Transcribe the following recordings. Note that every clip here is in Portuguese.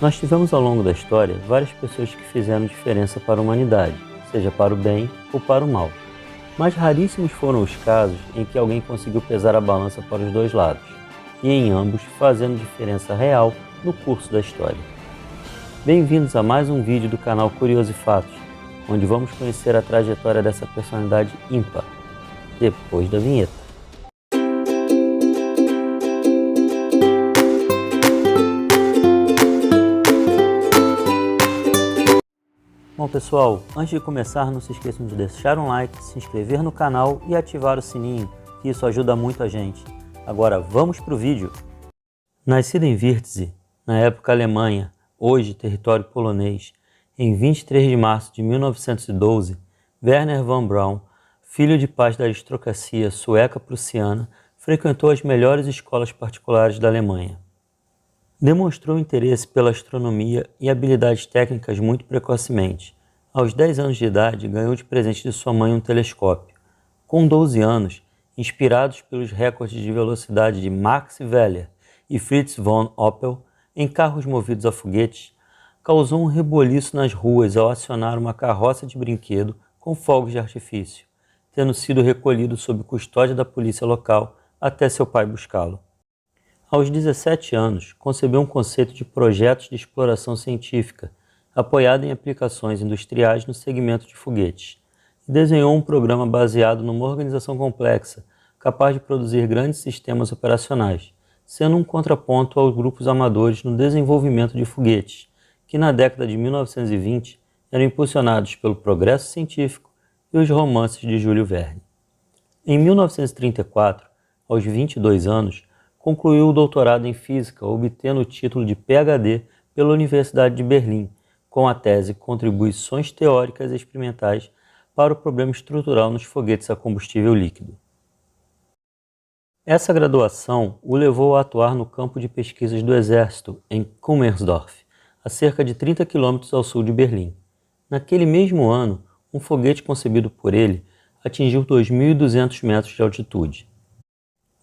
Nós tivemos ao longo da história várias pessoas que fizeram diferença para a humanidade, seja para o bem ou para o mal. Mas raríssimos foram os casos em que alguém conseguiu pesar a balança para os dois lados, e em ambos fazendo diferença real no curso da história. Bem-vindos a mais um vídeo do canal Curioso e Fatos, onde vamos conhecer a trajetória dessa personalidade ímpar, depois da vinheta. Bom pessoal, antes de começar não se esqueçam de deixar um like, se inscrever no canal e ativar o sininho, que isso ajuda muito a gente. Agora vamos para o vídeo. Nascido em Wiertz, na época Alemanha, hoje território polonês, em 23 de março de 1912, Wernher von Braun, filho de pais da aristocracia sueca-prussiana, frequentou as melhores escolas particulares da Alemanha. Demonstrou interesse pela astronomia e habilidades técnicas muito precocemente. Aos 10 anos de idade, ganhou de presente de sua mãe um telescópio. Com 12 anos, inspirados pelos recordes de velocidade de Max Weller e Fritz von Opel em carros movidos a foguetes, causou um reboliço nas ruas ao acionar uma carroça de brinquedo com fogos de artifício, tendo sido recolhido sob custódia da polícia local até seu pai buscá-lo. Aos 17 anos, concebeu um conceito de projetos de exploração científica, apoiado em aplicações industriais no segmento de foguetes, e desenhou um programa baseado numa organização complexa, capaz de produzir grandes sistemas operacionais, sendo um contraponto aos grupos amadores no desenvolvimento de foguetes, que na década de 1920 eram impulsionados pelo progresso científico e os romances de Júlio Verne. Em 1934, aos 22 anos, concluiu o doutorado em Física, obtendo o título de PhD pela Universidade de Berlim, com a tese Contribuições Teóricas e Experimentais para o Problema Estrutural nos Foguetes a Combustível Líquido. Essa graduação o levou a atuar no campo de pesquisas do Exército, em Kummersdorf, a cerca de 30 km ao sul de Berlim. Naquele mesmo ano, um foguete concebido por ele atingiu 2.200 metros de altitude.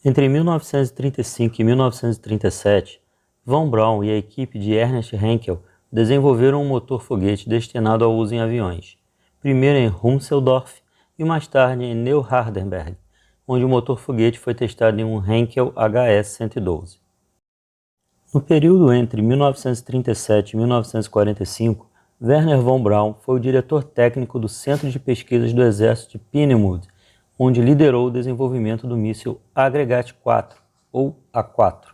Entre 1935 e 1937, von Braun e a equipe de Ernst Haeckel desenvolveram um motor-foguete destinado ao uso em aviões, primeiro em Rumseldorf e mais tarde em Neuhardenberg, onde o motor-foguete foi testado em um Heinkel HS-112. No período entre 1937 e 1945, Wernher von Braun foi o diretor técnico do Centro de Pesquisas do Exército de Peenemünde, onde liderou o desenvolvimento do míssil Aggregat 4, ou A4,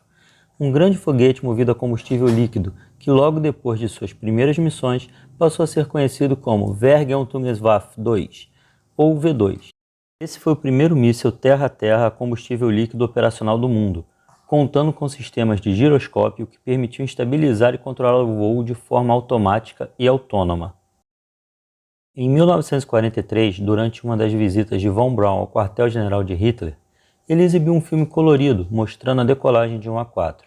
um grande foguete movido a combustível líquido que logo depois de suas primeiras missões passou a ser conhecido como Vergeltungswaffe 2, ou V2. Esse foi o primeiro míssil terra-a-terra a combustível líquido operacional do mundo, contando com sistemas de giroscópio que permitiam estabilizar e controlar o voo de forma automática e autônoma. Em 1943, durante uma das visitas de von Braun ao quartel-general de Hitler, ele exibiu um filme colorido mostrando a decolagem de um A4.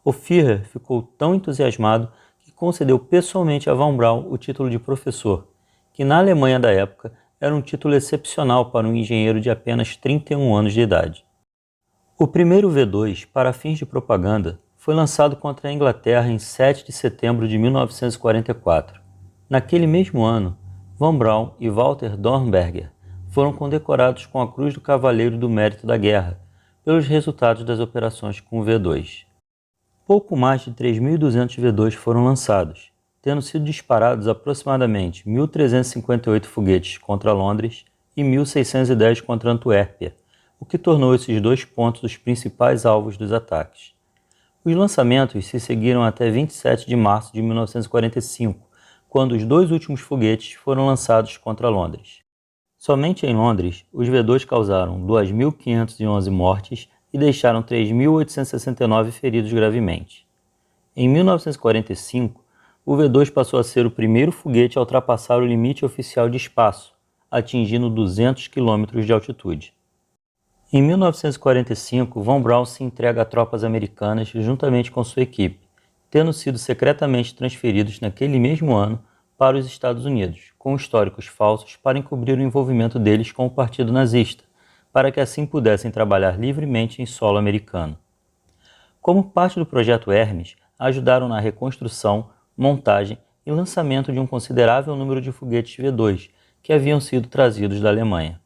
O Führer ficou tão entusiasmado que concedeu pessoalmente a von Braun o título de professor, que na Alemanha da época era um título excepcional para um engenheiro de apenas 31 anos de idade. O primeiro V2, para fins de propaganda, foi lançado contra a Inglaterra em 7 de setembro de 1944. Naquele mesmo ano, von Braun e Walter Dornberger foram condecorados com a Cruz do Cavaleiro do Mérito da Guerra pelos resultados das operações com o V2. Pouco mais de 3.200 V2 foram lançados, tendo sido disparados aproximadamente 1.358 foguetes contra Londres e 1.610 contra Antuérpia, o que tornou esses dois pontos os principais alvos dos ataques. Os lançamentos se seguiram até 27 de março de 1945, quando os dois últimos foguetes foram lançados contra Londres. Somente em Londres, os V2 causaram 2.511 mortes e deixaram 3.869 feridos gravemente. Em 1945, o V2 passou a ser o primeiro foguete a ultrapassar o limite oficial de espaço, atingindo 200 km de altitude. Em 1945, von Braun se entrega a tropas americanas juntamente com sua equipe, tendo sido secretamente transferidos naquele mesmo ano para os Estados Unidos, com históricos falsos para encobrir o envolvimento deles com o Partido Nazista, para que assim pudessem trabalhar livremente em solo americano. Como parte do projeto Hermes, ajudaram na reconstrução, montagem e lançamento de um considerável número de foguetes V2 que haviam sido trazidos da Alemanha.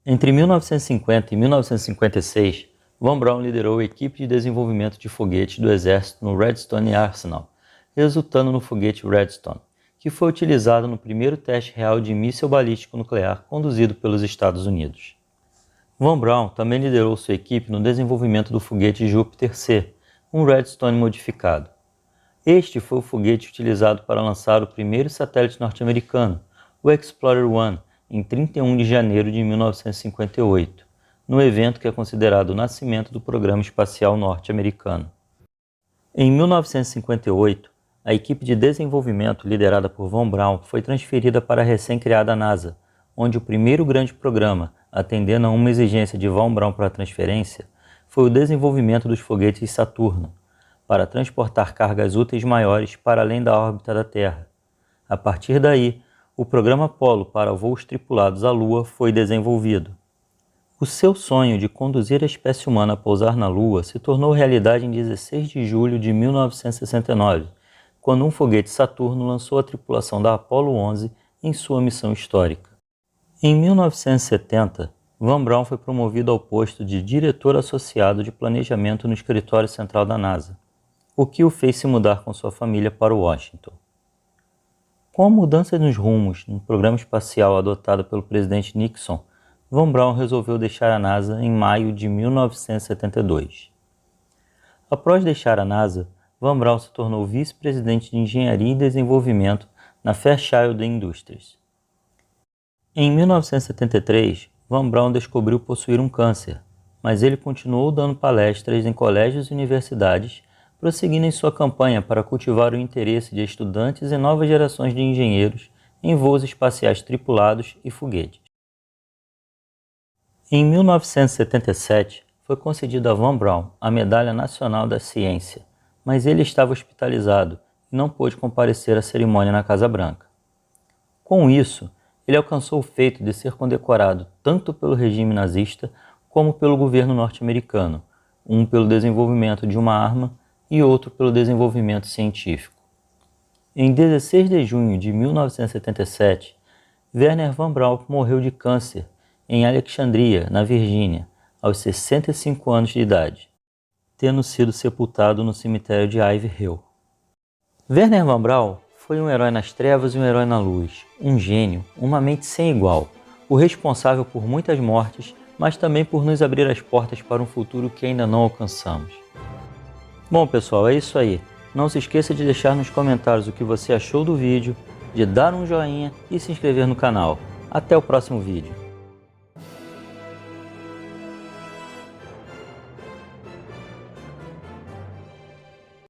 Entre 1950 e 1956, Von Braun liderou a equipe de desenvolvimento de foguetes do Exército no Redstone Arsenal, resultando no foguete Redstone, que foi utilizado no primeiro teste real de míssil balístico nuclear conduzido pelos Estados Unidos. Von Braun também liderou sua equipe no desenvolvimento do foguete Júpiter-C, um Redstone modificado. Este foi o foguete utilizado para lançar o primeiro satélite norte-americano, o Explorer-1, em 31 de janeiro de 1958, no evento que é considerado o nascimento do programa espacial norte-americano. Em 1958, a equipe de desenvolvimento liderada por Von Braun foi transferida para a recém-criada NASA, onde o primeiro grande programa, atendendo a uma exigência de Von Braun para a transferência, foi o desenvolvimento dos foguetes Saturno, para transportar cargas úteis maiores para além da órbita da Terra. A partir daí, o programa Apollo para voos tripulados à Lua foi desenvolvido. O seu sonho de conduzir a espécie humana a pousar na Lua se tornou realidade em 16 de julho de 1969, quando um foguete Saturno lançou a tripulação da Apollo 11 em sua missão histórica. Em 1970, Von Braun foi promovido ao posto de diretor associado de planejamento no escritório central da NASA, o que o fez se mudar com sua família para Washington. Com a mudança nos rumos no programa espacial adotado pelo presidente Nixon, Von Braun resolveu deixar a NASA em maio de 1972. Após deixar a NASA, Von Braun se tornou vice-presidente de Engenharia e Desenvolvimento na Fairchild Industries. Em 1973, Von Braun descobriu possuir um câncer, mas ele continuou dando palestras em colégios e universidades, prosseguindo em sua campanha para cultivar o interesse de estudantes e novas gerações de engenheiros em voos espaciais tripulados e foguetes. Em 1977, foi concedida a Von Braun a Medalha Nacional da Ciência, mas ele estava hospitalizado e não pôde comparecer à cerimônia na Casa Branca. Com isso, ele alcançou o feito de ser condecorado tanto pelo regime nazista como pelo governo norte-americano, um pelo desenvolvimento de uma arma e outro pelo desenvolvimento científico. Em 16 de junho de 1977, Wernher von Braun morreu de câncer em Alexandria, na Virgínia, aos 65 anos de idade, tendo sido sepultado no cemitério de Ivy Hill. Wernher von Braun foi um herói nas trevas e um herói na luz, um gênio, uma mente sem igual, o responsável por muitas mortes, mas também por nos abrir as portas para um futuro que ainda não alcançamos. Bom pessoal, é isso aí. Não se esqueça de deixar nos comentários o que você achou do vídeo, de dar um joinha e se inscrever no canal. Até o próximo vídeo.